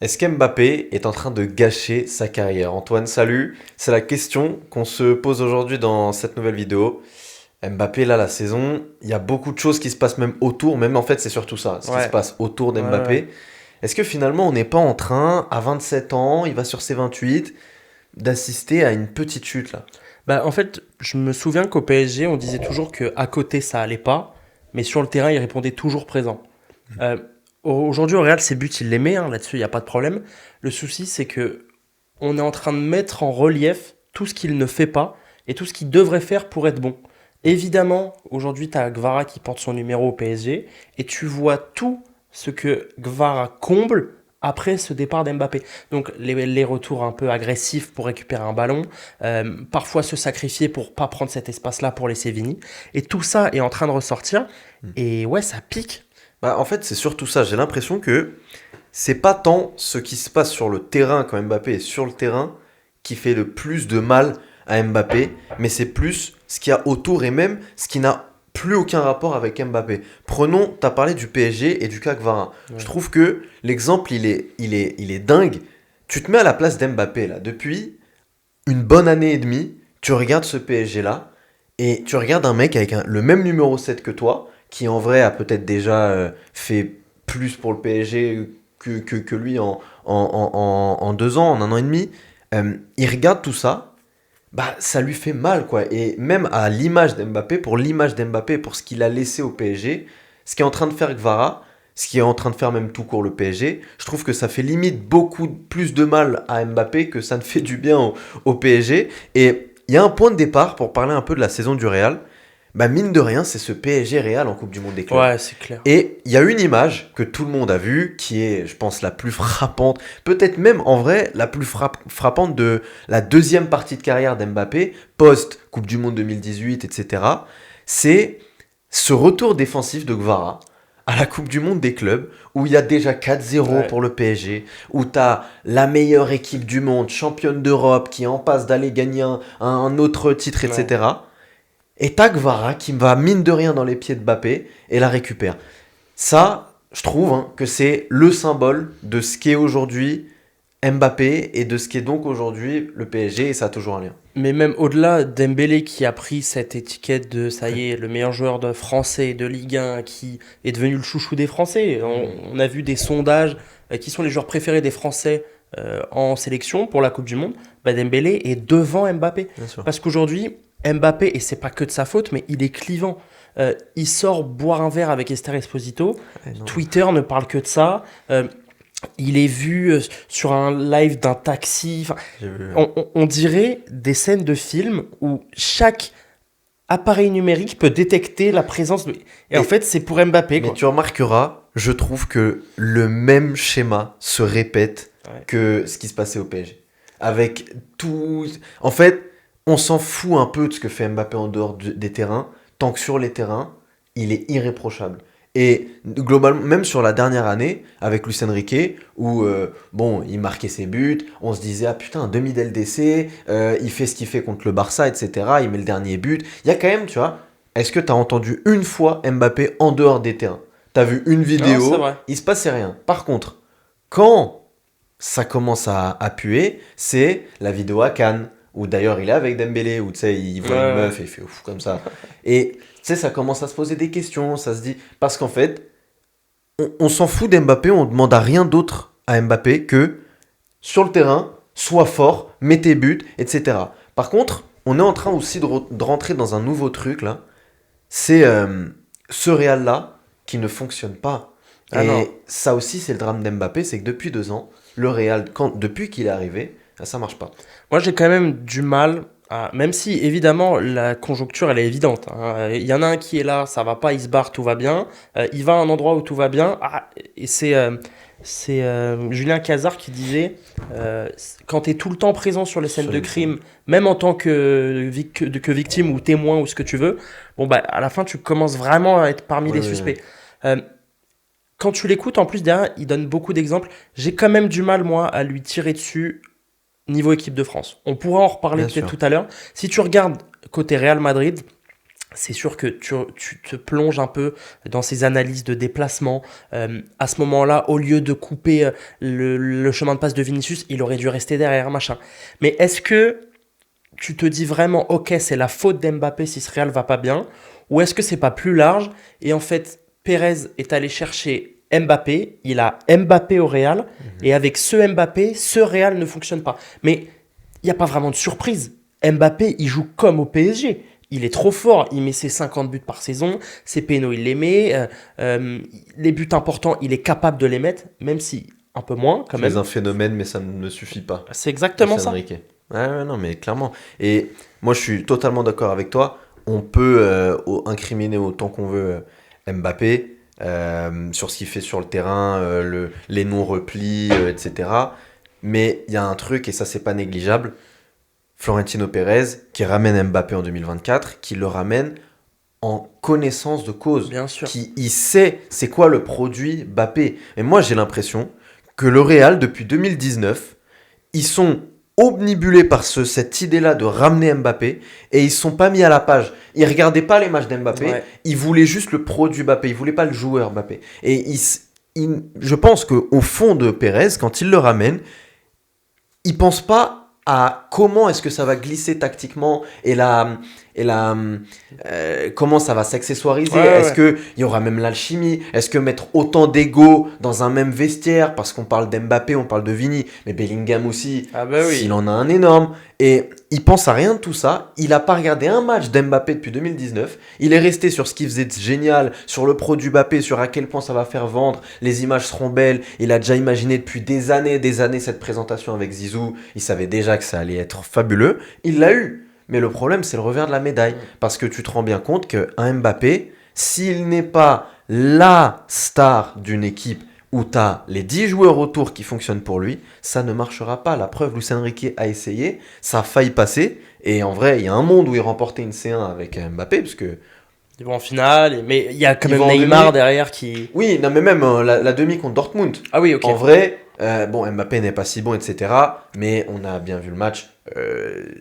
Est-ce qu'Mbappé est en train de gâcher sa carrière? Antoine, salut. C'est la question qu'on se pose aujourd'hui dans cette nouvelle vidéo. Mbappé, là, la saison, il y a beaucoup de choses qui se passent même autour, même en fait, c'est surtout ça, ce qui se Ouais, passe autour ouais. d'Mbappé. Est-ce que finalement, on n'est pas en train, à 27 ans, il va sur ses 28, d'assister à une petite chute là? Bah, en fait, je me souviens qu'au PSG, on disait toujours que à côté, ça allait pas, mais sur le terrain, il répondait toujours présent. Euh, Aujourd'hui, au Real, ses buts, il les met, hein, là-dessus, il n'y a pas de problème. Le souci, c'est que on est en train de mettre en relief tout ce qu'il ne fait pas et tout ce qu'il devrait faire pour être bon. Évidemment, aujourd'hui, tu as Gvara qui porte son numéro au PSG et tu vois tout ce que Gvara comble après ce départ d'Mbappé. Donc les retours un peu agressifs pour récupérer un ballon, parfois se sacrifier pour pas prendre cet espace-là pour laisser Vini. Et tout ça est en train de ressortir. Hmm. Et ouais, ça pique. Bah, en fait, c'est surtout ça. J'ai l'impression que c'est pas tant ce qui se passe sur le terrain quand Mbappé est sur le terrain qui fait le plus de mal à Mbappé, mais c'est plus ce qu'il y a autour et même ce qui n'a plus aucun rapport avec Mbappé. Prenons, tu as parlé du PSG et du CAC Varane. Je Ouais. trouve que l'exemple, il est dingue. Tu te mets à la place d'Mbappé, là. Depuis une bonne année et demie, tu regardes ce PSG-là et tu regardes un mec avec le même numéro 7 que toi, qui en vrai a peut-être déjà fait plus pour le PSG que lui en 2 ans, en 1 an et demi. Il regarde tout ça, bah ça lui fait mal quoi. Et même à l'image d'Mbappé, pour l'image d'Mbappé, pour ce qu'il a laissé au PSG, ce qui est en train de faire Gvara, ce qui est en train de faire même tout court le PSG, je trouve que ça fait limite beaucoup plus de mal à Mbappé que ça ne fait du bien au PSG. Et il y a un point de départ pour parler un peu de la saison du Real. Bah mine de rien, c'est ce PSG Real en Coupe du Monde des clubs. Ouais, c'est clair. Et il y a une image que tout le monde a vue, qui est, je pense, la plus frappante, peut-être même en vrai la plus frappante de la deuxième partie de carrière d'Mbappé, post-Coupe du Monde 2018, etc. C'est ce retour défensif de Gvara à la Coupe du Monde des clubs, où il y a déjà 4-0 Ouais. pour le PSG, où tu as la meilleure équipe du monde, championne d'Europe, qui est en passe d'aller gagner un autre titre, Ouais. etc. Et t'as Gvara qui va mine de rien dans les pieds de Mbappé et la récupère. Ça, je trouve que c'est le symbole de ce qu'est aujourd'hui Mbappé et de ce qu'est donc aujourd'hui le PSG, et ça a toujours un lien. Mais même au-delà, Dembélé qui a pris cette étiquette de ça y est, le meilleur joueur de français de Ligue 1, qui est devenu le chouchou des Français. On a vu des sondages qui sont les joueurs préférés des Français en sélection pour la Coupe du Monde. Bah, Dembélé est devant Mbappé. Bien sûr. Parce qu'aujourd'hui, Mbappé, et c'est pas que de sa faute, mais il est clivant. Il sort boire un verre avec Esther Esposito. Ouais, non. Twitter ne parle que de ça. Il est vu sur un live d'un taxi. Enfin, J'ai vu. on dirait des scènes de films où chaque appareil numérique peut détecter la présence de... Et en Et, fait, c'est pour Mbappé, mais quoi. tu remarqueras, je trouve que le même schéma se répète Ouais. que ce qui se passait au PSG. Avec tout. En fait, on s'en fout un peu de ce que fait Mbappé en dehors des terrains, tant que sur les terrains, il est irréprochable. Et globalement, même sur la dernière année, avec Luis Enrique, où bon, il marquait ses buts, on se disait, ah putain, un demi d'LDC, il fait ce qu'il fait contre le Barça, etc. Il met le dernier but. Il y a quand même, tu vois, est-ce que tu as entendu une fois Mbappé en dehors des terrains? Tu as vu une Non, c'est vidéo, vrai. il se passait rien. Par contre, quand ça commence à puer, c'est la vidéo à Cannes, où d'ailleurs il est avec Dembélé, où tu sais, il Ouais, voit une ouais. meuf et il fait ouf comme ça. Et tu sais, ça commence à se poser des questions, ça se dit. Parce qu'en fait, on s'en fout d'Mbappé, on demande à rien d'autre à Mbappé que sur le terrain, sois fort, mets tes buts, etc. Par contre, on est en train aussi de rentrer dans un nouveau truc là, c'est ce Real là qui ne fonctionne pas. Ah non. Et ça aussi, c'est le drame d'Mbappé, c'est que depuis 2 ans, le Real, depuis qu'il est arrivé, ça marche pas. Moi, j'ai quand même du mal à... Même si, évidemment, la conjoncture, elle est évidente, hein. Il y en a un qui est là, ça va pas, il se barre, tout va bien. Il va à un endroit où tout va bien. Ah, et c'est Julien Cazard qui disait, quand tu es tout le temps présent sur les scènes Sur de les scènes. crime, même en tant que victime ou témoin ou ce que tu veux, bon, bah, à la fin, tu commences vraiment à être parmi Oui, les oui, oui. suspects. Euh, Quand tu l'écoutes, en plus, derrière, il donne beaucoup d'exemples. J'ai quand même du mal, moi, à lui tirer dessus niveau équipe de France. On pourra en reparler Bien peut-être sûr. tout à l'heure. Si tu regardes côté Real Madrid, c'est sûr que tu te plonges un peu dans ces analyses de déplacement. À ce moment-là, au lieu de couper le chemin de passe de Vinicius, il aurait dû rester derrière, machin. Mais est-ce que tu te dis vraiment, ok, c'est la faute d'Mbappé si ce Real va pas bien, ou est-ce que c'est pas plus large et en fait, Pérez est allé chercher Mbappé, il a Mbappé au Real, et avec ce Mbappé, ce Real ne fonctionne pas. Mais il n'y a pas vraiment de surprise. Mbappé, il joue comme au PSG. Il est trop fort, il met ses 50 buts par saison, ses pénaux, il les met, les buts importants, il est capable de les mettre, même si un peu moins quand C'est même. un phénomène, mais ça ne suffit pas. C'est Luis exactement ça. Enrique. Ouais, non, mais clairement. Et moi, je suis totalement d'accord avec toi. On peut incriminer autant qu'on veut Mbappé sur ce qu'il fait sur le terrain, les non-replis, etc. Mais il y a un truc, et ça, c'est pas négligeable. Florentino Pérez, qui ramène Mbappé en 2024, qui le ramène en connaissance de cause. Bien sûr. Qui il sait c'est quoi le produit Mbappé. Et moi, j'ai l'impression que le Real, depuis 2019, ils sont omnibulés par cette idée-là de ramener Mbappé et ils sont pas mis à la page. Ils regardaient pas les matchs d'Mbappé, Ouais. ils voulaient juste le produit Mbappé, ils voulaient pas le joueur Mbappé. Et je pense qu'au fond de Pérez, quand il le ramène, il pense pas à comment est-ce que ça va glisser tactiquement et comment ça va s'accessoiriser. Ouais, ouais, Est-ce ouais. que il y aura même l'alchimie? Est-ce que mettre autant d'ego dans un même vestiaire, parce qu'on parle d'Mbappé, on parle de Vini, mais Bellingham aussi, Ah bah oui. s'il en a un énorme. Et il pense à rien de tout ça. Il a pas regardé un match d'Mbappé depuis 2019. Il est resté sur ce qu'il faisait de génial, sur le produit Mbappé, sur à quel point ça va faire vendre. Les images seront belles. Il a déjà imaginé depuis des années cette présentation avec Zizou. Il savait déjà que ça allait être fabuleux. Il l'a eu. Mais le problème, c'est le revers de la médaille. Parce que tu te rends bien compte qu'un Mbappé, s'il n'est pas la star d'une équipe où tu as les 10 joueurs autour qui fonctionnent pour lui, ça ne marchera pas. La preuve, Luis Enrique a essayé, ça a failli passer. Et en vrai, il y a un monde où il remportait une C1 avec Mbappé, parce que Ils vont en finale, mais il y a quand Ils même vont en Neymar demi. derrière qui. oui, non mais même la demi contre Dortmund. Ah oui, ok. En vrai, bon, Mbappé n'est pas si bon, etc. Mais on a bien vu le match.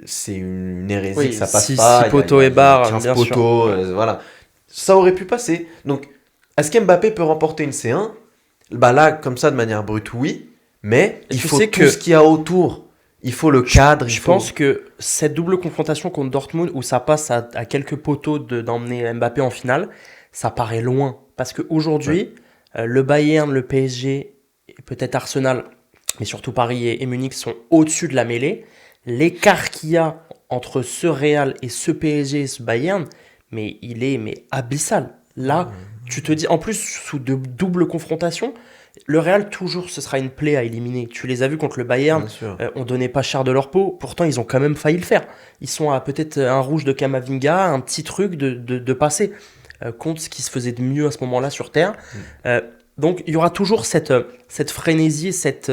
C'est une hérésie Oui, que ça passe six pas. poteaux et Il y a barres, 15 bien sûr. poteaux, voilà. Ça aurait pu passer. Donc, est-ce qu'Mbappé peut remporter une C1? Bah là, comme ça, de manière brute, oui. Mais Et il tu faut sais tout que ce qu'il y a autour. Il faut le cadre. je pense que cette double confrontation contre Dortmund, où ça passe à quelques poteaux d'emmener Mbappé en finale, ça paraît loin. Parce qu'aujourd'hui, le Bayern, le PSG, et peut-être Arsenal, mais surtout Paris et Munich sont au-dessus de la mêlée. L'écart qu'il y a entre ce Real et ce PSG et ce Bayern, mais il est abyssal. Là, tu te dis, en plus, sous de doubles confrontations, le Real, toujours, ce sera une plaie à éliminer. Tu les as vus contre le Bayern, Bien sûr. on donnait pas cher de leur peau, pourtant ils ont quand même failli le faire. Ils sont à peut-être un rouge de Kamavinga, un petit truc de passer contre ce qui se faisait de mieux à ce moment-là sur Terre. Euh, donc il y aura toujours cette frénésie, cette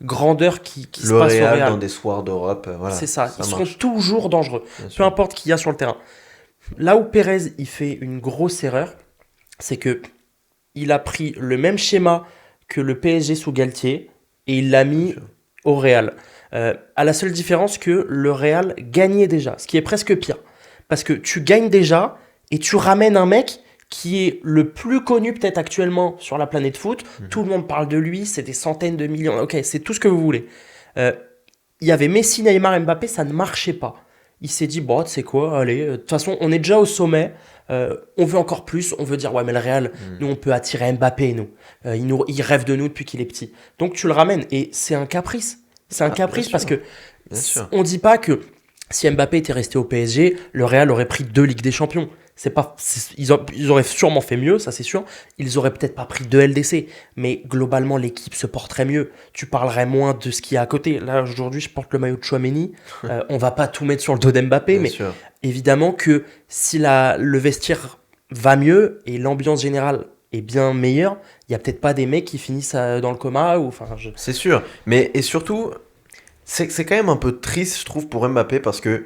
grandeur qui se Le passe au Real Real. dans des soirs d'Europe, voilà. C'est ça, ils seront marche. toujours dangereux, Bien peu sûr. importe qui y a sur le terrain. Là où Pérez il fait une grosse erreur, c'est que il a pris le même schéma que le PSG sous Galtier et il l'a mis sûr. au Real. À la seule différence que le Real gagnait déjà, ce qui est presque pire. Parce que tu gagnes déjà et tu ramènes un mec qui est le plus connu peut-être actuellement sur la planète foot. Tout le monde parle de lui, c'est des centaines de millions. Ok, c'est tout ce que vous voulez. Euh, Il y avait Messi, Neymar, Mbappé, ça ne marchait pas. Il s'est dit, bon, tu sais quoi, allez, de toute façon, on est déjà au sommet, on veut encore plus, on veut dire, ouais, mais le Real, nous, on peut attirer Mbappé, nous. Il rêve de nous depuis qu'il est petit. Donc, tu le ramènes, et c'est un caprice. C'est un Ah, caprice bien parce sûr. que Bien sûr. on dit pas que si Mbappé était resté au PSG, le Real aurait pris 2 Ligues des Champions. Ils auraient sûrement fait mieux, ça c'est sûr. Ils auraient peut-être pas pris 2 LDC, mais globalement l'équipe se porterait mieux. Tu parlerais moins de ce qu'il y a à côté. Là aujourd'hui, je porte le maillot de Chouameni. On va pas tout mettre sur le dos d'Mbappé, Bien mais sûr. évidemment que si le vestiaire va mieux et l'ambiance générale est bien meilleure, il y a peut-être pas des mecs qui finissent dans le coma ou enfin. C'est sûr. Mais et surtout, c'est quand même un peu triste, je trouve, pour Mbappé parce que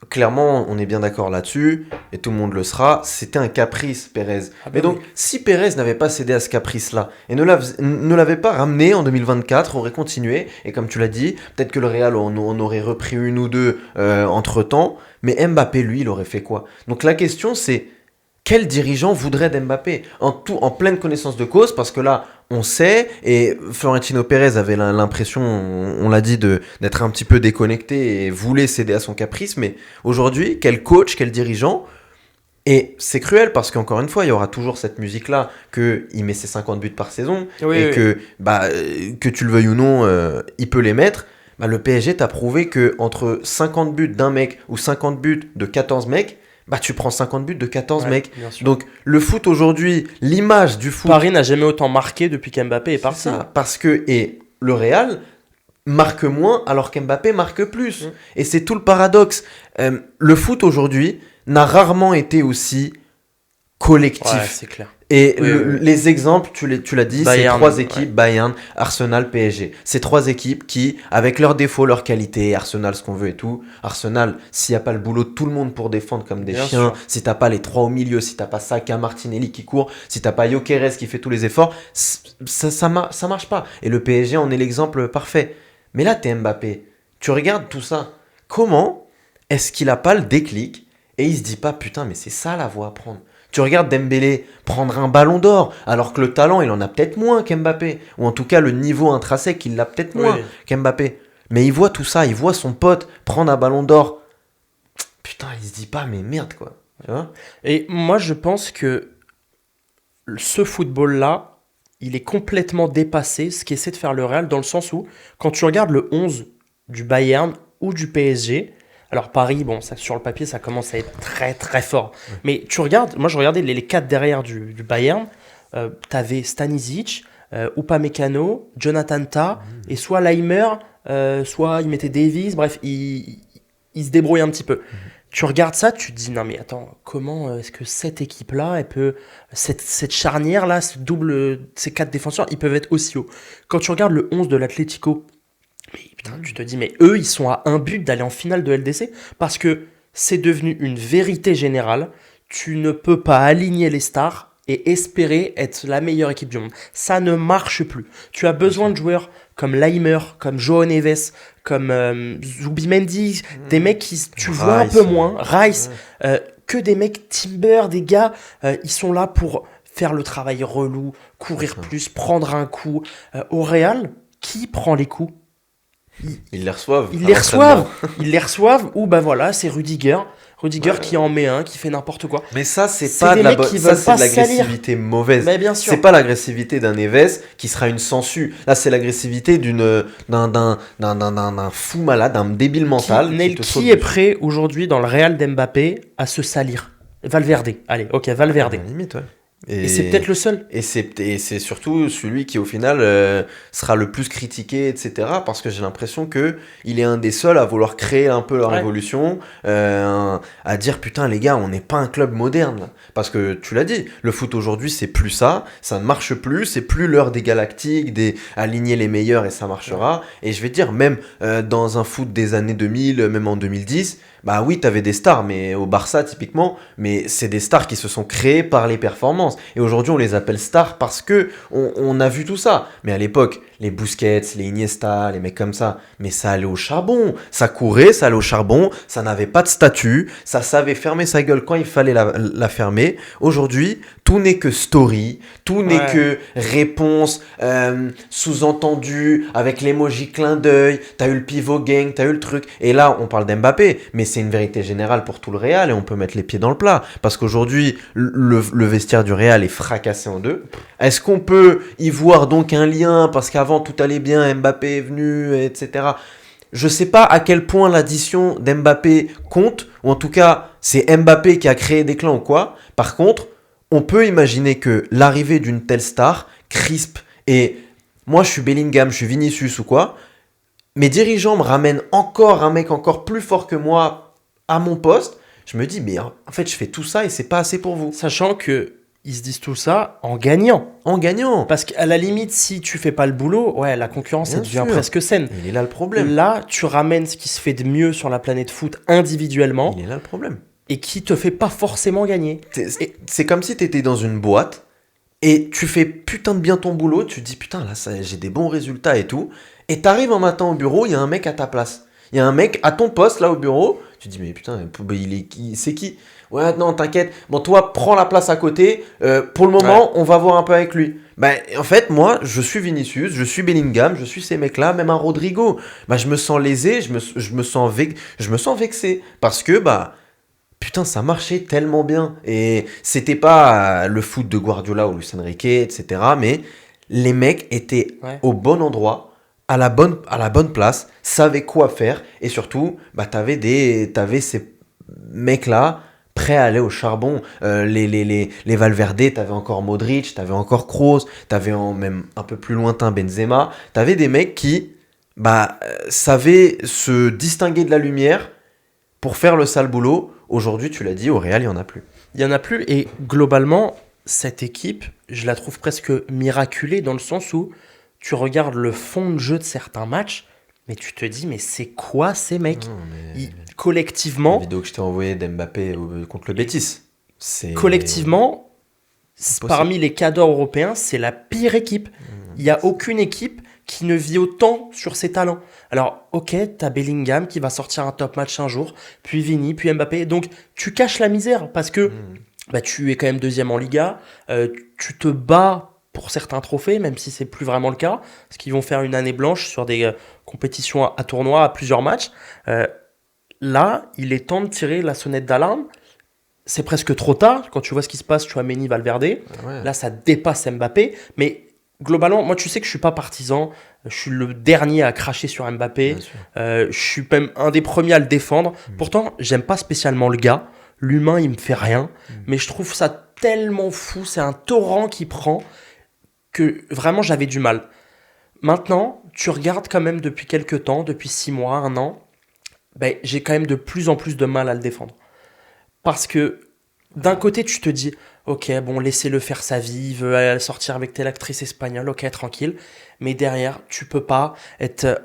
clairement, on est bien d'accord là-dessus, et tout le monde le sera, c'était un caprice, Pérez. Ah Mais bah donc, oui. si Pérez n'avait pas cédé à ce caprice-là, et ne l'avait pas ramené en 2024, aurait continué, et comme tu l'as dit, peut-être que le Real en aurait repris une ou deux entre-temps, mais Mbappé, lui, il aurait fait quoi? Donc la question, c'est, quel dirigeant voudrait d'Mbappé en pleine connaissance de cause, parce que là, on sait, et Florentino Pérez avait l'impression, on l'a dit, d'être un petit peu déconnecté et voulait céder à son caprice, mais aujourd'hui, quel coach, quel dirigeant? Et c'est cruel parce qu'encore une fois, il y aura toujours cette musique-là qu'il met ses 50 buts par saison Oui, et oui. que tu le veuilles ou non, il peut les mettre. Bah, le PSG t'a prouvé que entre 50 buts d'un mec ou 50 buts de 14 mecs, bah, tu prends 50 buts de 14 Ouais, mecs. bien sûr. Donc le foot aujourd'hui, l'image du foot, Paris n'a jamais autant marqué depuis qu'Mbappé est c'est parti. ça. Parce que, et le Real marque moins alors qu'Mbappé marque plus. Mm. Et c'est tout le paradoxe. Le foot aujourd'hui n'a rarement été aussi collectif. Ouais, c'est clair. Et Oui, oui, oui. les exemples, tu l'as dit, c'est Bayern, trois équipes, ouais. Bayern, Arsenal, PSG. Ces trois équipes qui, avec leurs défauts, leurs qualités, Arsenal, ce qu'on veut et tout, Arsenal, s'il n'y a pas le boulot de tout le monde pour défendre comme des Bien chiens, sûr. si t'as pas les trois au milieu, si t'as pas Saka, Martinelli qui court, si t'as pas Gyökeres qui fait tous les efforts, ça marche pas. Et le PSG en est l'exemple parfait. Mais là, t'es Mbappé. Tu regardes tout ça. Comment est-ce qu'il a pas le déclic et il se dit pas, putain, mais c'est ça la voie à prendre. Tu regardes Dembélé prendre un ballon d'or, alors que le talent, il en a peut-être moins qu'Mbappé. Ou en tout cas, le niveau intrinsèque, il l'a peut-être moins Oui. qu'Mbappé. Mais il voit tout ça, il voit son pote prendre un ballon d'or. Putain, il se dit pas, mais merde, quoi. Tu vois? Et moi, je pense que ce football-là, il est complètement dépassé, ce qu'essaie de faire le Real, dans le sens où, quand tu regardes le 11 du Bayern ou du PSG, alors Paris, bon, ça, sur le papier, ça commence à être très très fort. Mais tu regardes, moi je regardais les quatre derrière du Bayern, t'avais Stanisic, Upamecano, Jonathan Tah, et soit Leimer, soit il mettait Davies, bref, il se débrouille un petit peu. Tu regardes ça, tu te dis, non mais attends, comment est-ce que cette équipe-là, elle peut, cette charnière-là, ces quatre défenseurs, ils peuvent être aussi hauts. Quand tu regardes le 11 de l'Atlético, mais putain, tu te dis, mais eux, ils sont à un but d'aller en finale de LDC, parce que c'est devenu une vérité générale, tu ne peux pas aligner les stars et espérer être la meilleure équipe du monde. Ça ne marche plus. Tu as besoin de joueurs comme Leimer, comme João Neves, comme Zubimendi, des mecs qui tu vois un Rice, peu moins, Rice, que des mecs Timber, des gars, ils sont là pour faire le travail relou, courir plus, prendre un coup. Au Real, qui prend les coups? Ils les reçoivent. Ils à les l'entraînement. reçoivent. Ils les reçoivent ou ben voilà, c'est Rudiger. Rudiger qui en met un, qui fait n'importe quoi. Mais ça, c'est C'est pas des de la mecs qui ça, veulent c'est pas de l'agressivité mauvaise. Mais bien sûr. C'est pas l'agressivité d'un Neves qui sera une sangsue. Là, c'est l'agressivité d'un fou malade, d'un débile mental. Neil, te saute qui est dessus. prêt aujourd'hui dans le Real d'Mbappé à se salir? Valverde. Allez, ok, Valverde. À la limite, ouais. Et c'est peut-être le seul. Et c'est surtout celui qui, au final, sera le plus critiqué, etc. Parce que j'ai l'impression que il est un des seuls à vouloir créer un peu la Ouais. révolution, à dire putain les gars, on n'est pas un club moderne. Là. Parce que tu l'as dit, le foot aujourd'hui c'est plus ça, ça ne marche plus, c'est plus l'heure des galactiques, des aligner les meilleurs et ça marchera. Et je vais te dire, même dans un foot des années 2000, même en 2010, bah oui, t'avais des stars, mais au Barça typiquement, mais c'est des stars qui se sont créées par les performances. Et aujourd'hui, on les appelle stars parce que on a vu tout ça. Mais à l'époque, les Busquets, les Iniesta, les mecs comme ça, mais ça allait au charbon. Ça courait, ça allait au charbon, ça n'avait pas de statut, ça savait fermer sa gueule quand il fallait la fermer. Aujourd'hui, tout n'est que story, tout n'est Ouais. que réponse sous-entendue avec l'emoji clin d'œil. T'as eu le pivot gang, t'as eu le truc. Et là, on parle d'Mbappé, mais c'est une vérité générale pour tout le Real et on peut mettre les pieds dans le plat. Parce qu'aujourd'hui, le vestiaire du Real est fracassé en deux. Est-ce qu'on peut y voir donc un lien parce qu'avant tout allait bien, Mbappé est venu, etc. Je sais pas à quel point l'addition d'Mbappé compte, ou en tout cas, c'est Mbappé qui a créé des clans ou quoi. Par contre, on peut imaginer que l'arrivée d'une telle star crispe et moi je suis Bellingham, je suis Vinicius ou quoi, mes dirigeants me ramènent encore un mec encore plus fort que moi à mon poste, je me dis mais en fait je fais tout ça et c'est pas assez pour vous. Sachant que ils se disent tout ça en gagnant. En gagnant. Parce qu'à la limite, si tu fais pas le boulot, ouais, la concurrence, Bien elle devient sûr. presque saine. Il est là le problème. Là, tu ramènes ce qui se fait de mieux sur la planète foot individuellement Il est là le problème. et qui te fait pas forcément gagner. C'est comme si tu étais dans une boîte et tu fais putain de bien ton boulot, tu te dis putain là j'ai des bons résultats et tout, et t'arrives un matin au bureau, il y a un mec à ta place. Il y a un mec à ton poste là au bureau, tu te dis mais putain, il est qui, c'est qui? Ouais non t'inquiète, bon toi prends la place à côté, pour le moment on va voir un peu avec lui. Bah en fait moi je suis Vinicius, je suis Bellingham, je suis ces mecs là, même un Rodrigo. Bah je me sens lésé, je me sens vexé parce que bah putain, ça marchait tellement bien. Et c'était pas le foot de Guardiola ou Luis Enrique, etc. Mais les mecs étaient au bon endroit, à la bonne place, savaient quoi faire. Et surtout, bah, t'avais ces mecs-là prêts à aller au charbon. Les Valverde, t'avais encore Modric, t'avais encore Kroos, t'avais même un peu plus lointain Benzema. T'avais des mecs qui savaient se distinguer de la lumière pour faire le sale boulot. Aujourd'hui, tu l'as dit, au Real, il n'y en a plus. Il y en a plus et globalement, cette équipe, je la trouve presque miraculée dans le sens où tu regardes le fond de jeu de certains matchs, mais tu te dis, mais c'est quoi ces mecs? Non, mais... La Collectivement, vidéo que je t'ai envoyée d'Mbappé contre le Betis, c'est... collectivement, Impossible. parmi les cadors européens, c'est la pire équipe. Il n'y a aucune équipe qui ne vit autant sur ses talents. Alors, ok, t'as Bellingham qui va sortir un top match un jour, puis Vini, puis Mbappé. Donc, tu caches la misère parce que tu es quand même deuxième en Liga. Tu te bats pour certains trophées, même si c'est plus vraiment le cas, parce qu'ils vont faire une année blanche sur des compétitions à tournoi, à plusieurs matchs. Là, il est temps de tirer la sonnette d'alarme. C'est presque trop tard. Quand tu vois ce qui se passe, tu as Mendy, Valverde. Ouais. Là, ça dépasse Mbappé. Mais globalement, moi, tu sais que je suis pas partisan. Je suis le dernier à cracher sur Mbappé. Je suis même un des premiers à le défendre. Pourtant, j'aime pas spécialement le gars. L'humain, il me fait rien. Mais je trouve ça tellement fou. C'est un torrent qui prend que vraiment, j'avais du mal. Maintenant, tu regardes quand même depuis quelques temps, depuis 6 mois, 1 an, j'ai quand même de plus en plus de mal à le défendre. Parce que d'un côté, tu te dis, ok, bon, laissez-le faire sa vie, il veut aller sortir avec telle actrice espagnole, ok, tranquille. Mais derrière, tu peux pas être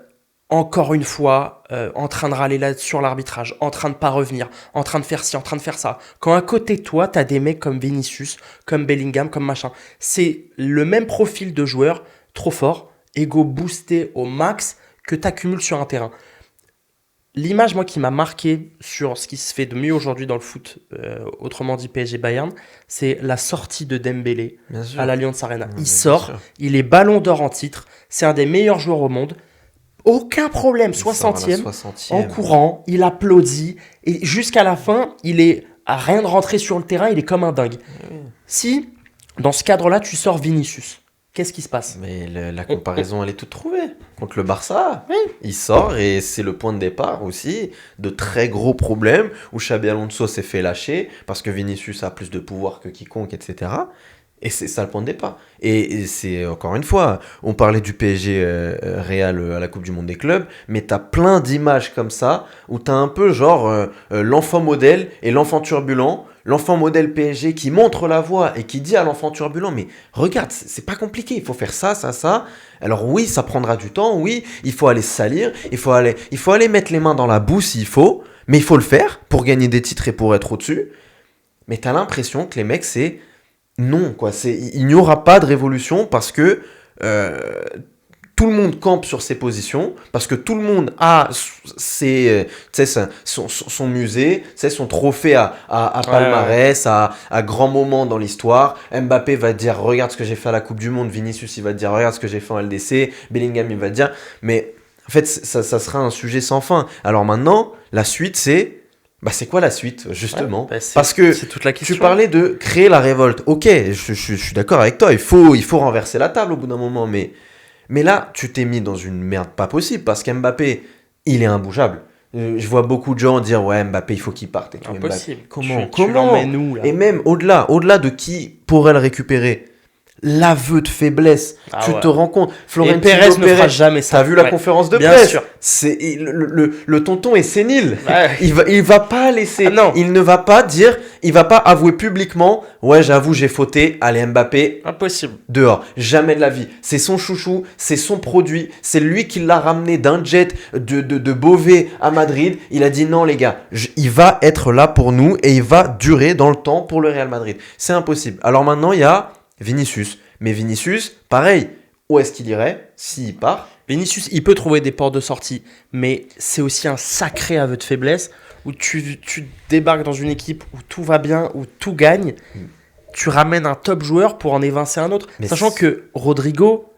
encore une fois en train de râler là sur l'arbitrage, en train de pas revenir, en train de faire ci, en train de faire ça. Quand à côté de toi, t'as des mecs comme Vinicius, comme Bellingham, comme machin. C'est le même profil de joueur, trop fort, ego boosté au max, que t'accumules sur un terrain. L'image, moi, qui m'a marqué sur ce qui se fait de mieux aujourd'hui dans le foot, autrement dit PSG Bayern, c'est la sortie de Dembélé à l'Allianz Arena. Il sort, il est ballon d'or en titre, c'est un des meilleurs joueurs au monde. Aucun problème, 60e, en courant, il applaudit, et jusqu'à la fin, il est à rien de rentrer sur le terrain, il est comme un dingue. Si, dans ce cadre-là, tu sors Vinicius, qu'est-ce qui se passe? Mais la comparaison, elle est toute trouvée. Contre le Barça, il sort et c'est le point de départ aussi de très gros problèmes où Xabi Alonso s'est fait lâcher parce que Vinicius a plus de pouvoir que quiconque, etc. Et c'est ça le point de départ. Et c'est, encore une fois, on parlait du PSG Real à la Coupe du Monde des clubs, mais t'as plein d'images comme ça, où t'as un peu genre l'enfant modèle et l'enfant turbulent, l'enfant modèle PSG qui montre la voie et qui dit à l'enfant turbulent, mais regarde, c'est pas compliqué, il faut faire ça, ça, ça. Alors oui, ça prendra du temps, oui, il faut aller se salir, il faut aller mettre les mains dans la boue s'il faut, mais il faut le faire pour gagner des titres et pour être au-dessus. Mais t'as l'impression que les mecs, c'est... Non, quoi. Il n'y aura pas de révolution parce que tout le monde campe sur ses positions, parce que tout le monde a son musée, son trophée à palmarès, à grand moment dans l'histoire. Mbappé va dire regarde ce que j'ai fait à la Coupe du Monde, Vinicius il va dire regarde ce que j'ai fait en LDC, Bellingham il va dire, mais en fait ça sera un sujet sans fin. Alors maintenant, la suite c'est... c'est quoi la suite, justement? Parce que c'est toute la question. Tu parlais de créer la révolte. Ok, je suis d'accord avec toi, il faut renverser la table au bout d'un moment, mais là, tu t'es mis dans une merde pas possible, parce qu'Mbappé, il est imbougeable. Je vois beaucoup de gens dire, ouais, Mbappé, il faut qu'il parte. Et tout. Impossible. Comment tu l'emmènes où, là? Et même au-delà de qui pourrait le récupérer, l'aveu de faiblesse. Ah Tu ouais. te rends compte. Et Florentino Pérez ne fera Pérez, jamais ça. t'as vu la Ouais. conférence de Bien presse? sûr. Le tonton est sénile. Ouais. Il va pas laisser. Ah non. Il ne va pas dire, il va pas avouer publiquement, ouais, j'avoue, j'ai fauté, allez Mbappé, Impossible. dehors. Jamais de la vie. C'est son chouchou, c'est son produit, c'est lui qui l'a ramené d'un jet de Beauvais à Madrid. Il a dit non les gars, il va être là pour nous et il va durer dans le temps pour le Real Madrid. C'est impossible. Alors maintenant, il y a Vinicius. Mais Vinicius, pareil, où est-ce qu'il irait s'il part? Vinicius, il peut trouver des portes de sortie, mais c'est aussi un sacré aveu de faiblesse où tu débarques dans une équipe où tout va bien, où tout gagne. Tu ramènes un top joueur pour en évincer un autre. Mais Sachant que Rodrigo,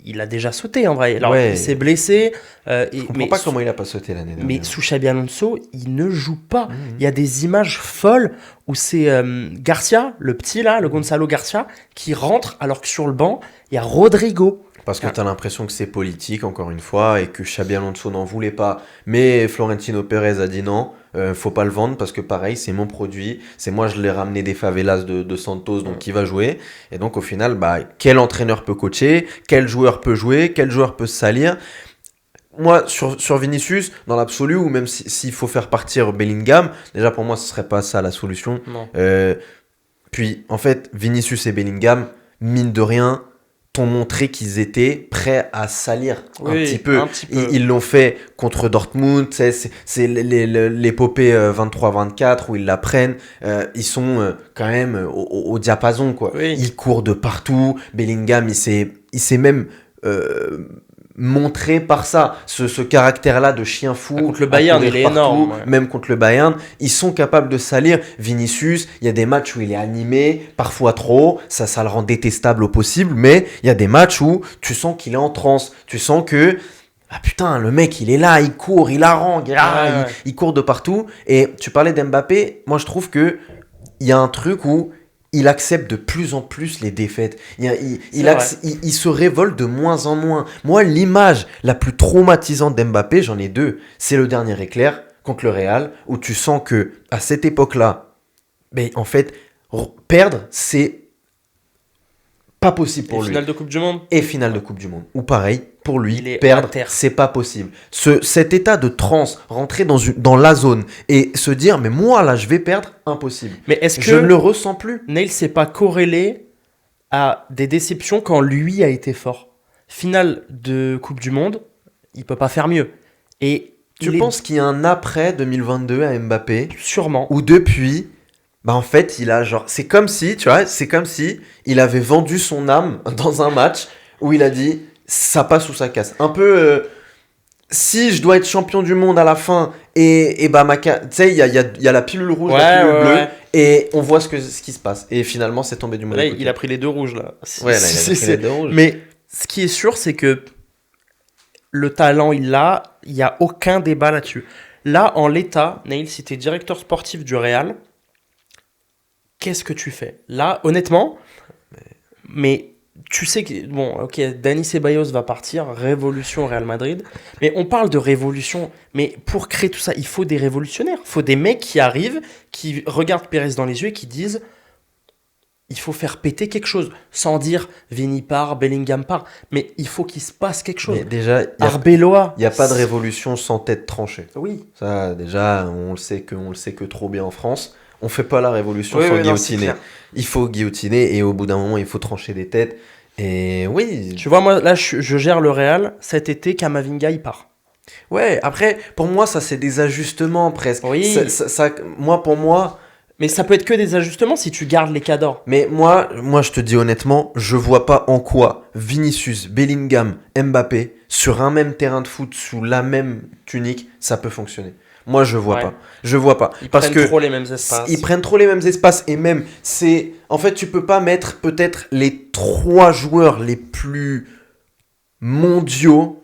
il a déjà sauté en vrai. Alors, Ouais. il s'est blessé. Je comprends pas comment il a pas sauté l'année Mais dernière. sous Xabi Alonso, il ne joue pas. Mhm. Il y a des images folles où c'est Garcia, le petit là, le Gonzalo Garcia, qui rentre alors que sur le banc, il y a Rodrigo. Parce que tu as l'impression que c'est politique, encore une fois, et que Xabi Alonso n'en voulait pas. Mais Florentino Pérez a dit non, faut pas le vendre parce que pareil, c'est mon produit. C'est moi, je l'ai ramené des favelas de Santos, donc il va jouer. Et donc au final, bah, quel entraîneur peut coacher? Quel joueur peut jouer? Quel joueur peut se salir? Moi, sur Vinicius, dans l'absolu, ou même s'il faut faire partir Bellingham, déjà pour moi, ce serait pas ça la solution. Non. Puis, en fait, Vinicius et Bellingham, mine de rien, t'ont montré qu'ils étaient prêts à salir un Oui, petit peu. un petit peu. Ils l'ont fait contre Dortmund, c'est l'épopée 23-24 où ils la prennent. Ils sont quand même au diapason, quoi. Oui. Ils courent de partout. Bellingham, il s'est même montré par ça, ce caractère-là de chien fou. Ah, contre le à Bayern, courir il est partout, énorme, ouais. même contre le Bayern, ils sont capables de salir. Vinicius, il y a des matchs où il est animé, parfois trop, ça le rend détestable au possible, mais il y a des matchs où tu sens qu'il est en transe, tu sens que ah putain, le mec il est là, il court, il harangue, Ouais. il court de partout. Et tu parlais d'Mbappé, moi je trouve que il y a un truc où il accepte de plus en plus les défaites. Il se révolte de moins en moins. Moi, l'image la plus traumatisante d'Mbappé, j'en ai deux. C'est le dernier éclair contre le Real, où tu sens que à cette époque-là, ben, en fait, perdre, c'est pas possible pour Et lui. finale de Coupe du Monde. Et finale de Coupe du Monde. Ou pareil, pour lui, Il est à perdre, terre. c'est pas possible. Cet état de transe, rentrer dans la zone et se dire, mais moi là, je vais perdre, impossible. Mais est-ce Je ne que le ressens plus. Neil s'est pas corrélé à des déceptions quand lui a été fort? Finale de Coupe du Monde, il peut pas faire mieux. Et Tu les- penses qu'il y a un après 2022 à Mbappé Sûrement. où depuis, bah en fait, il a genre, c'est comme si, tu vois, c'est comme si il avait vendu son âme dans un match où il a dit, ça passe ou ça casse. Un peu, si je dois être champion du monde à la fin et bah tu sais, il y a la pilule rouge, la Ouais, pilule ouais, bleue ouais. et on voit ce qui se passe. Et finalement, c'est tombé du Là, mauvais côté. il a pris les deux rouges là. Ouais, là, il a pris les deux rouges. Mais ce qui est sûr, c'est que le talent, il l'a. Il n'y a aucun débat là-dessus. Là, en l'état, Neil, si tu es directeur sportif du Real, qu'est-ce que tu fais? Là, honnêtement, mais tu sais que, bon, ok, Dani Ceballos va partir, révolution au Real Madrid, mais on parle de révolution, mais pour créer tout ça, il faut des révolutionnaires, il faut des mecs qui arrivent, qui regardent Pérez dans les yeux et qui disent il faut faire péter quelque chose, sans dire Vini part, Bellingham part, mais il faut qu'il se passe quelque chose. Mais déjà, Arbeloa. il n'y a pas de révolution sans tête tranchée. Oui. Ça, déjà, on le sait que trop bien en France. On fait pas la révolution Oui, sans oui, non, c'est guillotiner. clair. Il faut guillotiner et au bout d'un moment, il faut trancher des têtes. Et oui. Tu vois, moi, là, je gère le Real. Cet été, Kamavinga, il part. Ouais, après, pour moi, ça, c'est des ajustements presque. Oui. Pour moi. Mais ça peut être que des ajustements si tu gardes les cadors. Mais moi, je te dis honnêtement, je vois pas en quoi Vinicius, Bellingham, Mbappé, sur un même terrain de foot, sous la même tunique, ça peut fonctionner. Moi, je vois Ouais. pas. Je vois pas. Ils Parce prennent que trop les mêmes espaces. ils prennent trop les mêmes espaces et même, c'est... En fait, tu peux pas mettre peut-être les 3 joueurs les plus mondiaux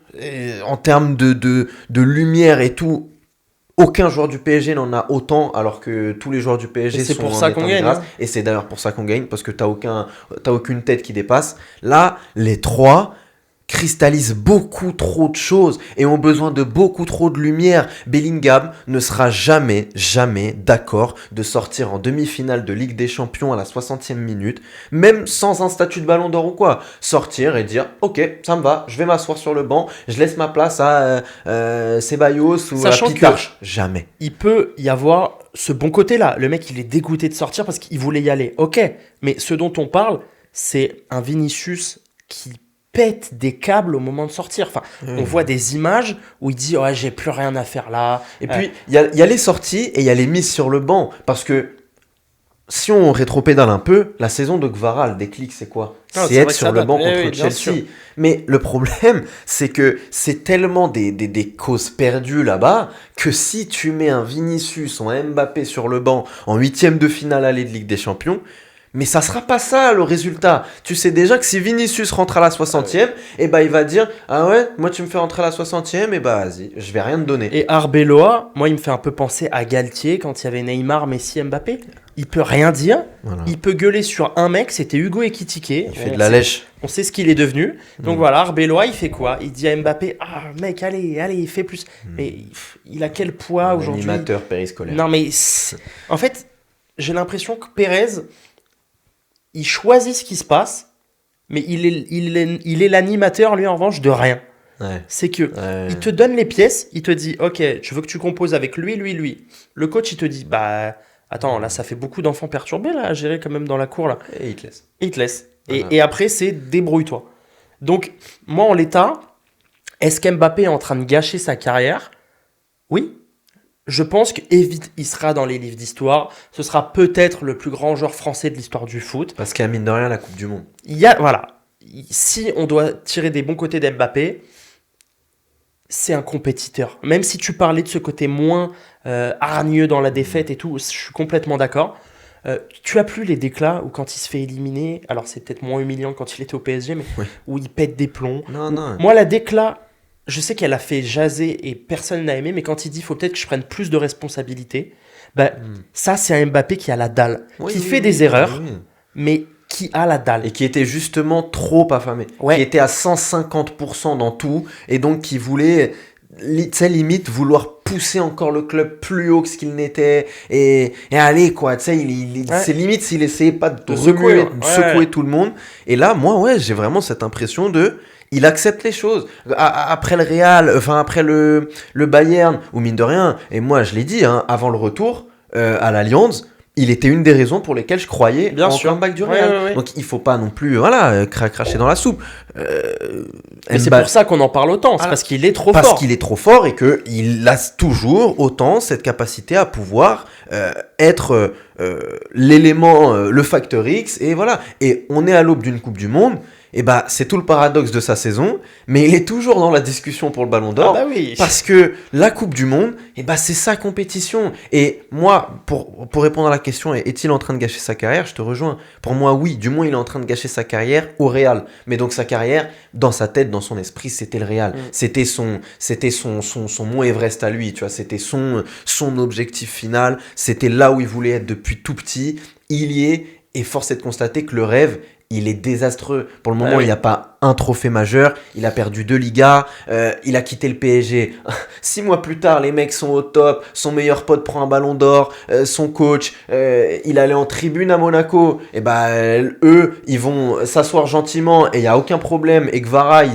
en termes de lumière et tout. Aucun joueur du PSG n'en a autant, alors que tous les joueurs du PSG Et c'est sont pour en ça état qu'on de gagne, grâce. hein. Et c'est d'ailleurs pour ça qu'on gagne, parce que t'as aucune tête qui dépasse. Là, les 3, cristallisent beaucoup trop de choses et ont besoin de beaucoup trop de lumière. Bellingham ne sera jamais, jamais d'accord de sortir en demi-finale de Ligue des Champions à la 60e minute, même sans un statut de ballon d'or ou quoi. Sortir et dire, ok, ça me va, je vais m'asseoir sur le banc, je laisse ma place à Ceballos ou Sachant à Pitarch. Jamais. Il peut y avoir ce bon côté-là. Le mec, il est dégoûté de sortir parce qu'il voulait y aller. Ok, mais ce dont on parle, c'est un Vinicius qui pète des câbles au moment de sortir. Enfin, on voit des images où il dit ouais, j'ai plus rien à faire là. Et puis, il y a les sorties et il y a les mises sur le banc. Parce que si on rétropédale un peu, la saison de Kvara, le déclic, c'est quoi? Non, C'est c'est être vrai que sur ça le date. banc Eh contre oui, bien Chelsea. sûr. Mais le problème, c'est que c'est tellement des causes perdues là-bas que si tu mets un Vinicius ou un Mbappé sur le banc en huitième de finale aller de Ligue des Champions, mais ça sera pas ça le résultat. Tu sais déjà que si Vinicius rentre à la 60e, et bah il va dire ah ouais, moi tu me fais rentrer à la 60e, et bah vas-y, je vais rien te donner. Et Arbeloa, moi, il me fait un peu penser à Galtier quand il y avait Neymar, Messi, Mbappé. Il peut rien dire. Voilà. Il peut gueuler sur un mec, c'était Hugo Ekitike. Il fait de la lèche. On sait ce qu'il est devenu. Donc voilà, Arbeloa, il fait quoi? Il dit à Mbappé, ah mec, allez, fais plus. Mais il a quel poids Un aujourd'hui? animateur périscolaire. Non mais en fait, j'ai l'impression que Pérez, il choisit ce qui se passe, mais il est l'animateur, lui, en revanche, de rien. Ouais. C'est que Ouais. il te donne les pièces, il te dit, ok, tu veux que tu composes avec lui. Le coach, il te dit, bah, attends, là, ça fait beaucoup d'enfants perturbés, là, à gérer quand même dans la cour, là. Et il te laisse. Et il te laisse. Voilà. Et après, c'est débrouille-toi. Donc, moi, en l'état, est-ce qu'Mbappé est en train de gâcher sa carrière? Oui. Je pense qu'il sera dans les livres d'histoire. Ce sera peut-être le plus grand joueur français de l'histoire du foot. Parce qu'à mine de rien, la Coupe du Monde. Il y a, voilà. Si on doit tirer des bons côtés d'Mbappé, c'est un compétiteur. Même si tu parlais de ce côté moins hargneux dans la défaite et tout, je suis complètement d'accord. Tu as plus les déclats où quand il se fait éliminer, alors c'est peut-être moins humiliant quand il était au PSG, mais Ouais. où il pète des plombs. Non, non. Moi, la déclat, je sais qu'elle a fait jaser et personne n'a aimé, mais quand il dit faut peut-être que je prenne plus de responsabilités, ben, ça c'est un Mbappé qui a la dalle, Oui, qui oui, fait oui, des erreurs, oui. mais qui a la dalle. Et qui était justement trop affamé. Ouais. Qui était à 150% dans tout. Et donc qui voulait, tu sais, limite, vouloir pousser encore le club plus haut que ce qu'il n'était. Et aller, quoi. Tu sais, Ouais. c'est limite s'il essayait pas de De secouer, remuer, hein. de Ouais. secouer tout le monde. Et là, moi, ouais, j'ai vraiment cette impression de... Il accepte les choses. Après le Real, enfin après le Bayern, ou mine de rien, et moi je l'ai dit, hein, avant le retour à l'Allianz, il était une des raisons pour lesquelles je croyais Bien en sûr. comeback du Ouais, Real. ouais, ouais. Donc il faut pas non plus voilà, cracher dans la soupe. Mais c'est Mbappé- pour ça qu'on en parle autant, c'est Voilà. parce qu'il est trop parce fort. qu'il est trop fort et qu'il a toujours autant cette capacité à pouvoir être l'élément, le facteur X, et voilà. Et on est à l'aube d'une Coupe du Monde, et bah c'est tout le paradoxe de sa saison, mais il est toujours dans la discussion pour le Ballon Ah d'Or. bah oui. Parce que la Coupe du Monde, et bah c'est sa compétition. Et moi, pour répondre à la question, est-il en train de gâcher sa carrière? Je te rejoins. Pour moi, oui. Du moins, il est en train de gâcher sa carrière au Real. Mais donc sa carrière, dans sa tête, dans son esprit, c'était le Real. C'était son Mont Everest à lui. Tu vois, c'était son objectif final. C'était là où il voulait être depuis tout petit. Il y est. Et force est de constater que le rêve, il est désastreux. Pour le moment, oui. il n'y a pas un trophée majeur. Il a perdu 2 Ligas. Il a quitté le PSG. 6 mois plus tard, les mecs sont au top. Son meilleur pote prend un ballon d'or. Son coach, il allait en tribune à Monaco. Et eux, ils vont s'asseoir gentiment et il n'y a aucun problème. Et Kvara, il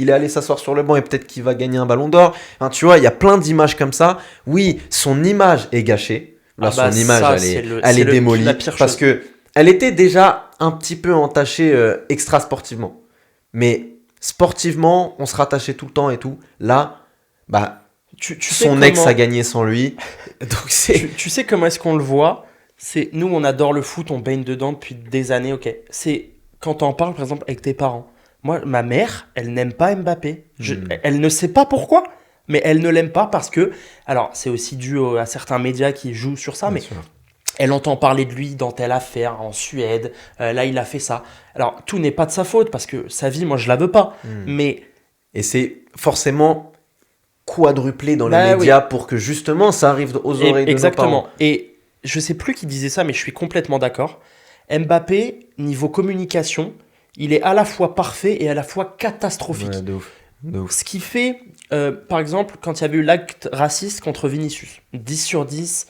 est allé s'asseoir sur le banc et peut-être qu'il va gagner un ballon d'or. Enfin, tu vois, il y a plein d'images comme ça. Oui, son image est gâchée. Là, Ah bah, son image, ça, elle est c'est démolie. la pire Parce chose. que elle était déjà un petit peu entachée extra-sportivement. Mais sportivement, on se rattachait tout le temps et tout. Là, bah, Tu sais son ex comment- a gagné sans lui. Donc c'est... tu sais comment est-ce qu'on le voit? C'est nous, on adore le foot, on baigne dedans depuis des années, ok. C'est quand t'en parles, par exemple, avec tes parents. Moi, ma mère, elle n'aime pas Mbappé. Elle ne sait pas pourquoi, mais elle ne l'aime pas parce que... Alors, c'est aussi dû à certains médias qui jouent sur ça, mais Bien sûr. elle entend parler de lui dans telle affaire, en Suède, là, il a fait ça. Alors, tout n'est pas de sa faute, parce que sa vie, moi, je la veux pas. Mais Et c'est forcément quadruplé dans Bah les médias pour que justement ça arrive aux oreilles de nos exactement. parents. Et je sais plus qui disait ça, mais je suis complètement d'accord. Mbappé, niveau communication, il est à la fois parfait et à la fois catastrophique. Ouais, de ouf. De ouf. Ce qui fait, par exemple, quand il y avait eu l'acte raciste contre Vinicius, 10 sur 10,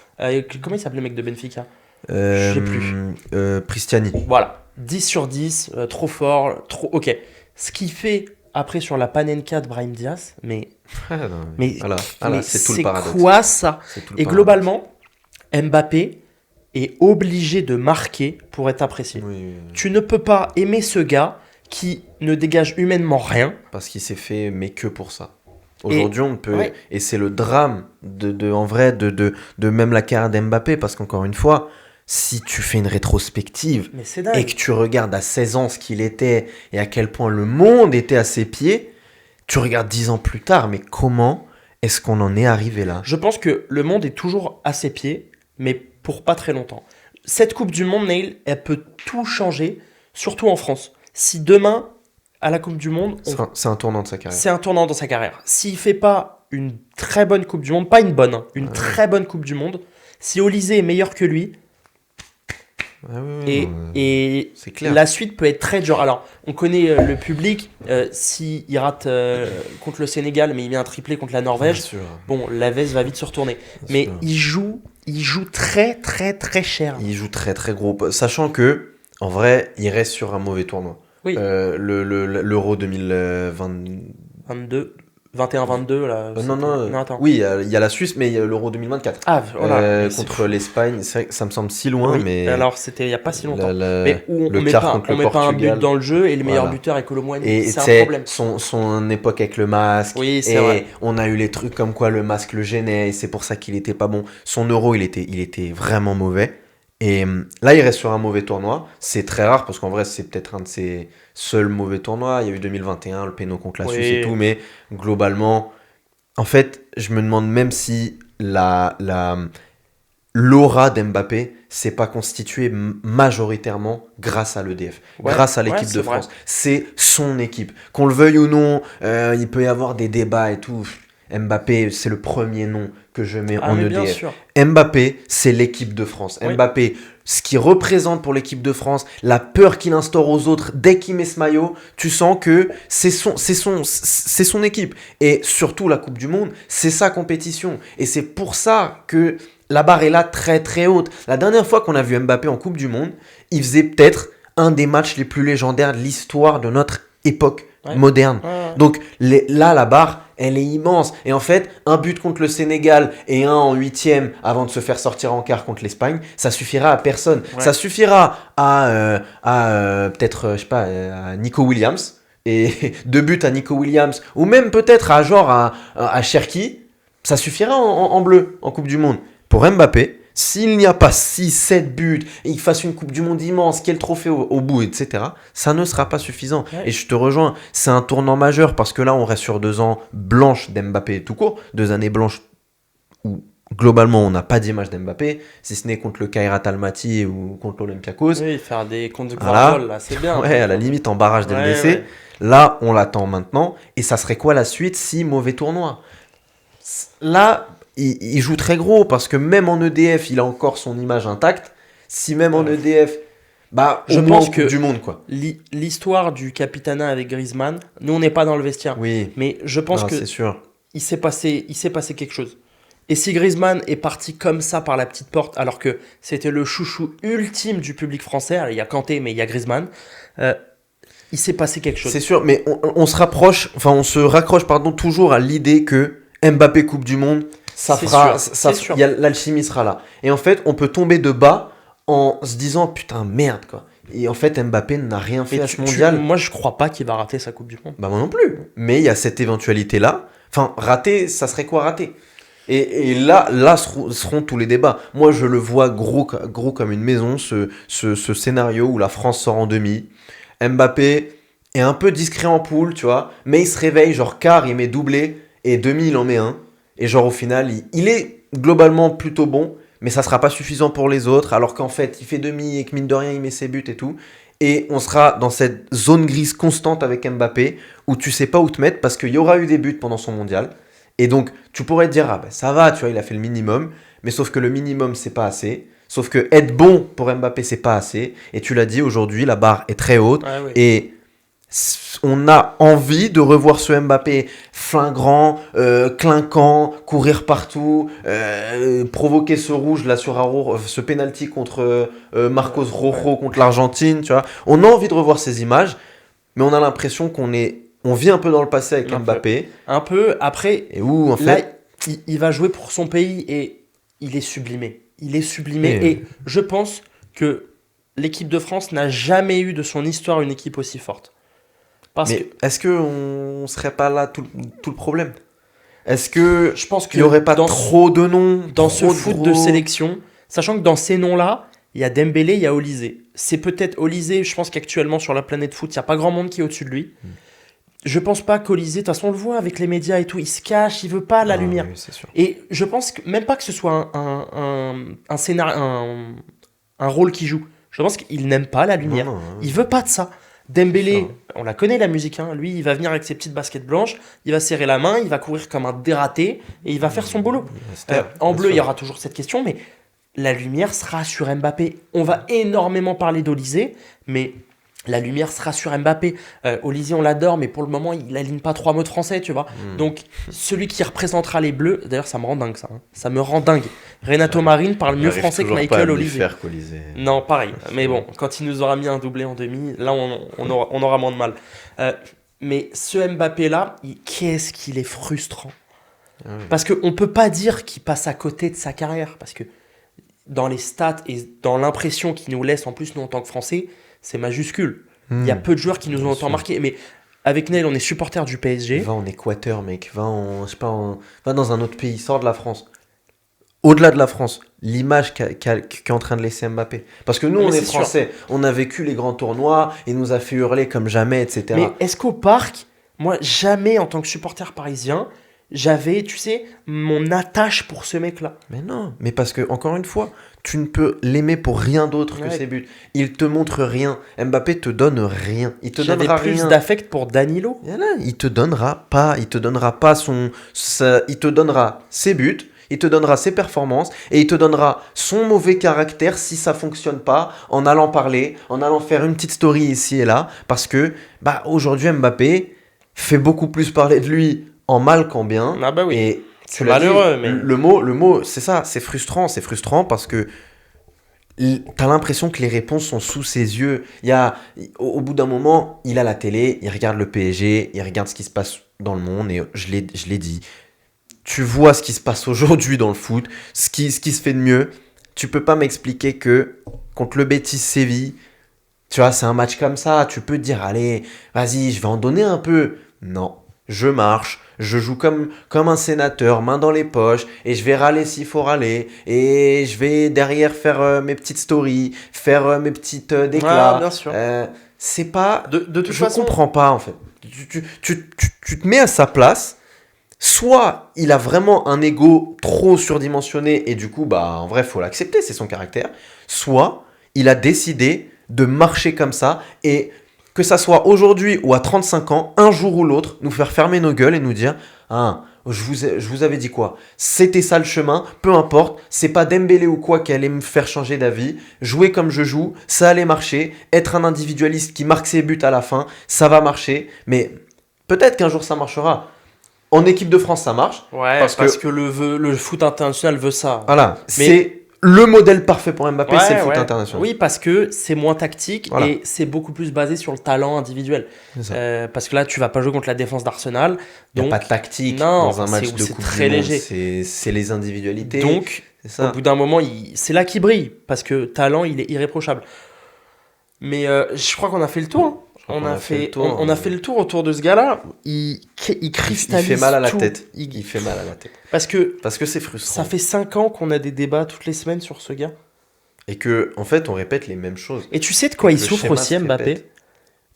comment il s'appelait le mec de Benfica? Je sais plus. Pristiani. Voilà, 10 sur 10, trop fort, trop... Ok. Ce qui fait, après, sur la Panenka de Brahim Diaz, mais Ah, non, Mais- voilà, c'est tout le paradoxe. quoi ça? C'est tout le Et paradoxe. globalement, Mbappé est obligé de marquer pour être apprécié. Oui, oui, oui. Tu ne peux pas aimer ce gars qui ne dégage humainement rien. Parce qu'il s'est fait, mais que pour ça. Aujourd'hui, on peut. ouais. Et c'est le drame, en vrai, de même la carrière d'Mbappé. Parce qu'encore une fois, si tu fais une rétrospective Mais c'est et dingue. que tu regardes à 16 ans ce qu'il était et à quel point le monde était à ses pieds, tu regardes 10 ans plus tard, mais comment est-ce qu'on en est arrivé là? Je pense que le monde est toujours à ses pieds, mais pour pas très longtemps. Cette Coupe du Monde, Neil, elle peut tout changer, surtout en France. Si demain, à la Coupe du Monde, C'est un tournant de sa carrière. c'est un tournant dans sa carrière. S'il fait pas une très bonne Coupe du Monde, pas une bonne, hein, une Ouais. très bonne Coupe du Monde, si Olysée est meilleur que lui, Ah oui, oui, et, non, et c'est clair. la suite peut être très dure. Alors, on connaît le public, s'il rate contre le Sénégal, mais il met un triplé contre la Bien Norvège, sûr, bon, la veste va vite se retourner. bien Mais sûr. il joue très, très, très cher. Il joue très très gros. Sachant que, en vrai, il reste sur un mauvais tournoi. Oui. L'Euro 2020. 22, 21-22, là. Non, non, attends. oui, il y a la Suisse, mais il y a l'Euro 2024. Ah, voilà. Mais c'est Contre fou. l'Espagne, c'est vrai que ça me semble si loin, Oui, mais. alors, c'était il n'y a pas si longtemps. la- Mais où on le met quart pas, contre on le met pas un but Portugal. dans le jeu et le meilleur Voilà. buteur est Kolo Muani. Et C'est un c'est problème. son époque avec le masque. Oui, c'est et vrai. on a eu les trucs comme quoi le masque le gênait et c'est pour ça qu'il était pas bon. Son euro, il était vraiment mauvais. Et là, il reste sur un mauvais tournoi. C'est très rare parce qu'en vrai, c'est peut-être un de ses seuls mauvais tournois. Il y a eu 2021, le péno contre la Oui. Suisse et tout. Mais globalement, en fait, je me demande même si l'aura d'Mbappé s'est pas constituée majoritairement grâce à l'EDF, Ouais, grâce à ouais, l'équipe c'est de vrai. France. C'est son équipe. Qu'on le veuille ou non, il peut y avoir des débats et tout. Mbappé, c'est le premier nom que je mets Ah, en mais bien EDF. sûr. Mbappé, c'est l'équipe de France. Oui. Mbappé, ce qu'il représente pour l'équipe de France, la peur qu'il instaure aux autres dès qu'il met ce maillot, tu sens que c'est son équipe. Et surtout la Coupe du Monde, c'est sa compétition. Et c'est pour ça que la barre est là très très haute. La dernière fois qu'on a vu Mbappé en Coupe du Monde, il faisait peut-être un des matchs les plus légendaires de l'histoire de notre époque Ouais. moderne. Ouais, ouais. Donc là, la barre, elle est immense. Et en fait, un but contre le Sénégal et un en huitième avant de se faire sortir en quart contre l'Espagne, ça suffira à personne. Ouais. Ça suffira à peut-être, je sais pas, à Nico Williams. Et 2 buts à Nico Williams. Ou même peut-être à Cherki. Ça suffira en bleu, en Coupe du Monde. Pour Mbappé, s'il n'y a pas 6-7 buts, et qu'il fasse une Coupe du Monde immense, qu'il y ait le trophée au bout, etc., ça ne sera pas suffisant. Ouais. Et je te rejoins, c'est un tournant majeur parce que là, on reste sur 2 ans blanches d'Mbappé tout court, 2 années blanches où globalement, on n'a pas d'image d'Mbappé, si ce n'est contre le Kairat Almaty ou contre l'Olympiakos. Oui, faire des comptes de Voilà. Guardiola, là, c'est bien. Ouais, à la limite en barrage Ouais, d'LDC. ouais. Là, on l'attend maintenant. Et ça serait quoi la suite si mauvais tournoi? Là, il joue très gros parce que même en EDF, il a encore son image intacte. Si même en Ouais. EDF, bah, Je au moins pense en que- Coupe du Monde, quoi. L'histoire du Capitana avec Griezmann, nous, on n'est pas dans le vestiaire. Oui, Mais je pense non, que c'est sûr. il s'est passé quelque chose. Et si Griezmann est parti comme ça par la petite porte, alors que c'était le chouchou ultime du public français, alors, il y a Kanté, mais il y a Griezmann, il s'est passé quelque chose. C'est sûr, mais on se raccroche toujours à l'idée que Mbappé Coupe du Monde, ça C'est fera, sûr, ça, c'est sûr. l'alchimie sera là. Et en fait, on peut tomber de bas en se disant putain merde quoi. Et en fait, Mbappé n'a rien fait Mais à ce mondial. moi, je crois pas qu'il va rater sa Coupe du Monde. Bah moi non plus. Mais il y a cette éventualité là. Enfin, rater, ça serait quoi rater? Et là seront tous les débats. Moi, je le vois gros comme une maison, ce scénario où la France sort en demi. Mbappé est un peu discret en poule, tu vois, mais il se réveille, genre quart, il met doublé, et demi, il en met un. Et genre au final, il est globalement plutôt bon, mais ça sera pas suffisant pour les autres, alors qu'en fait, il fait demi et que mine de rien, il met ses buts et tout. Et on sera dans cette zone grise constante avec Mbappé, où tu sais pas où te mettre, parce qu'il y aura eu des buts pendant son mondial. Et donc, tu pourrais te dire, ah ben ça va, tu vois, il a fait le minimum, mais sauf que le minimum, c'est pas assez. Sauf que être bon pour Mbappé, c'est pas assez. Et tu l'as dit, aujourd'hui, la barre est très haute. Ouais, ouais. Et On a envie de revoir ce Mbappé flingrant, clinquant, courir partout, provoquer ce rouge là sur ce penalty contre Marcos Rojo contre l'Argentine, tu vois. On a envie de revoir ces images, mais on a l'impression on vit un peu dans le passé avec Mbappé. Un peu. Après, et où en là, fait, il va jouer pour son pays et il est sublimé. Il est sublimé et je pense que l'équipe de France n'a jamais eu de son histoire une équipe aussi forte. Est-ce qu'on serait pas là tout le problème? Est-ce que je pense qu'il n'y aurait pas trop de noms dans ce foot de sélection, sachant que dans ces noms-là, il y a Dembélé, il y a Olysée. C'est peut-être Olysée, je pense qu'actuellement sur la planète foot, il n'y a pas grand monde qui est au-dessus de lui. Je pense pas qu'Olysée, de toute façon on le voit avec les médias et tout, il se cache, il veut pas la lumière. Oui, c'est sûr. Et je pense même pas que ce soit un scénario, un rôle qu'il joue. Je pense qu'il n'aime pas la lumière. Non, il veut pas de ça. Dembélé, on la connaît la musique, hein. Lui il va venir avec ses petites baskets blanches, il va serrer la main, il va courir comme un dératé et il va faire son boulot. En bleu, il y aura toujours cette question, mais la lumière sera sur Mbappé. On va énormément parler d'Olysée, mais la lumière sera sur Mbappé. Olysée, on l'adore, mais pour le moment, il n'aligne pas 3 mots de français, tu vois. Donc, celui qui représentera les Bleus, d'ailleurs, ça me rend dingue, ça. Hein. Ça me rend dingue. Renato Marine parle mieux français que Michael Olysée. Non, pareil. Mais bon, quand il nous aura mis un doublé en demi, là, on aura moins de mal. Mais ce Mbappé-là, qu'est-ce qu'il est frustrant. Parce qu'on ne peut pas dire qu'il passe à côté de sa carrière. Parce que dans les stats et dans l'impression qu'il nous laisse, en plus, nous, en tant que Français, c'est majuscule. Il y a peu de joueurs qui nous ont autant marqué. Mais avec Neil, on est supporter du PSG. Va en Équateur, mec. Va dans un autre pays. Sors de la France. Au-delà de la France, l'image qu'est en train de laisser Mbappé. Parce que nous, on est Français. Sûr. On a vécu les grands tournois. Il nous a fait hurler comme jamais, etc. Mais est-ce qu'au parc, moi, jamais en tant que supporter parisien, j'avais, tu sais, mon attache pour ce mec-là. Mais non, mais parce que, encore une fois, tu ne peux l'aimer pour rien d'autre que ses buts. Il te montre rien. Mbappé te donne rien. Il te donnera plus rien. D'affect pour Danilo. Là, il te donnera pas il te donnera ses buts, il te donnera ses performances et il te donnera son mauvais caractère si ça fonctionne pas, en allant parler, en allant faire une petite story ici et là, parce que aujourd'hui Mbappé fait beaucoup plus parler de lui en mal qu'en bien. Ah bah oui. Et c'est malheureux, mais le mot, c'est ça, c'est frustrant parce que t'as l'impression que les réponses sont sous ses yeux. Au bout d'un moment, il a la télé, il regarde le PSG, il regarde ce qui se passe dans le monde, et je l'ai dit. Tu vois ce qui se passe aujourd'hui dans le foot, ce qui se fait de mieux. Tu peux pas m'expliquer que contre le Betis Séville, tu vois, c'est un match comme ça, tu peux te dire, allez, vas-y, je vais en donner un peu. Non, je marche, je joue comme un sénateur, main dans les poches, et je vais râler s'il faut râler, et je vais derrière faire mes petites stories, faire mes petites déclats. Ah, bien sûr. C'est pas... De toute je façon... comprends pas, en fait. Tu te mets à sa place. Soit il a vraiment un ego trop surdimensionné et du coup, en vrai, il faut l'accepter, c'est son caractère. Soit il a décidé de marcher comme ça et que ça soit aujourd'hui ou à 35 ans, un jour ou l'autre, nous faire fermer nos gueules et nous dire « Ah, je vous avais dit quoi ? C'était ça le chemin, peu importe, c'est pas Dembélé ou quoi qui allait me faire changer d'avis. Jouer comme je joue, ça allait marcher. Être un individualiste qui marque ses buts à la fin, ça va marcher. Mais peut-être qu'un jour ça marchera. » En équipe de France, ça marche. Ouais, parce que le foot international veut ça. Voilà, c'est le modèle parfait pour Mbappé, c'est le foot international. Oui, parce que c'est moins tactique et c'est beaucoup plus basé sur le talent individuel. Parce que là, tu vas pas jouer contre la défense d'Arsenal. Il n'y a pas de tactique dans un match de coupe très du monde. léger. C'est les individualités. Donc, au bout d'un moment, c'est là qu'il brille. Parce que talent, il est irréprochable. Mais je crois qu'on a fait le tour. Hein. On a fait le tour autour de ce gars-là. Il cristallise. Il fait mal à la tout. tête. Il fait mal à la tête. Parce que c'est frustrant. Ça fait 5 ans qu'on a des débats toutes les semaines sur ce gars. Et que, en fait, on répète les mêmes choses. Et tu sais de quoi il souffre aussi, Mbappé ?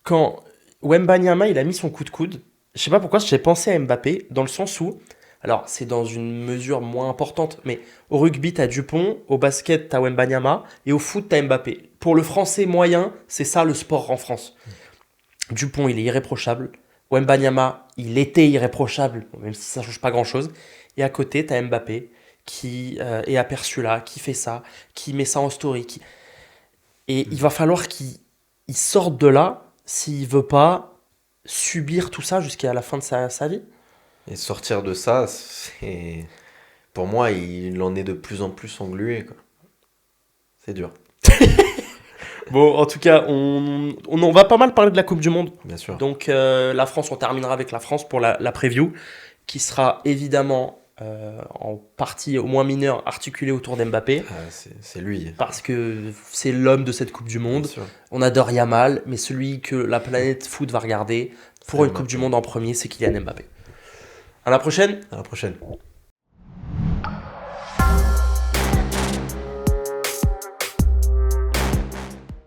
Quand Wembanyama, il a mis son coup de coude, je sais pas pourquoi j'ai pensé à Mbappé, dans le sens où, alors c'est dans une mesure moins importante, mais au rugby, t'as Dupont, au basket, t'as Wembanyama, et au foot, t'as Mbappé. Pour le français moyen, c'est ça le sport en France. Dupont, il est irréprochable. Wembanyama, il était irréprochable, même si ça ne change pas grand-chose. Et à côté, tu as Mbappé qui est aperçu là, qui fait ça, qui met ça en story. Et il va falloir qu'il sorte de là s'il ne veut pas subir tout ça jusqu'à la fin de sa vie. Et sortir de ça, c'est... Pour moi, il en est de plus en plus englué, quoi. C'est dur, Bon, en tout cas, on va pas mal parler de la Coupe du Monde. bien sûr. Donc, la France, on terminera avec la France pour la preview, qui sera évidemment en partie au moins mineure articulée autour d'Mbappé, Ah, c'est lui, parce que c'est l'homme de cette Coupe du bien Monde. sûr. On adore Yamal, mais celui que la planète foot va regarder pour C'est une Coupe du Mbappé. Monde en premier, c'est Kylian Mbappé. À la prochaine! À la prochaine.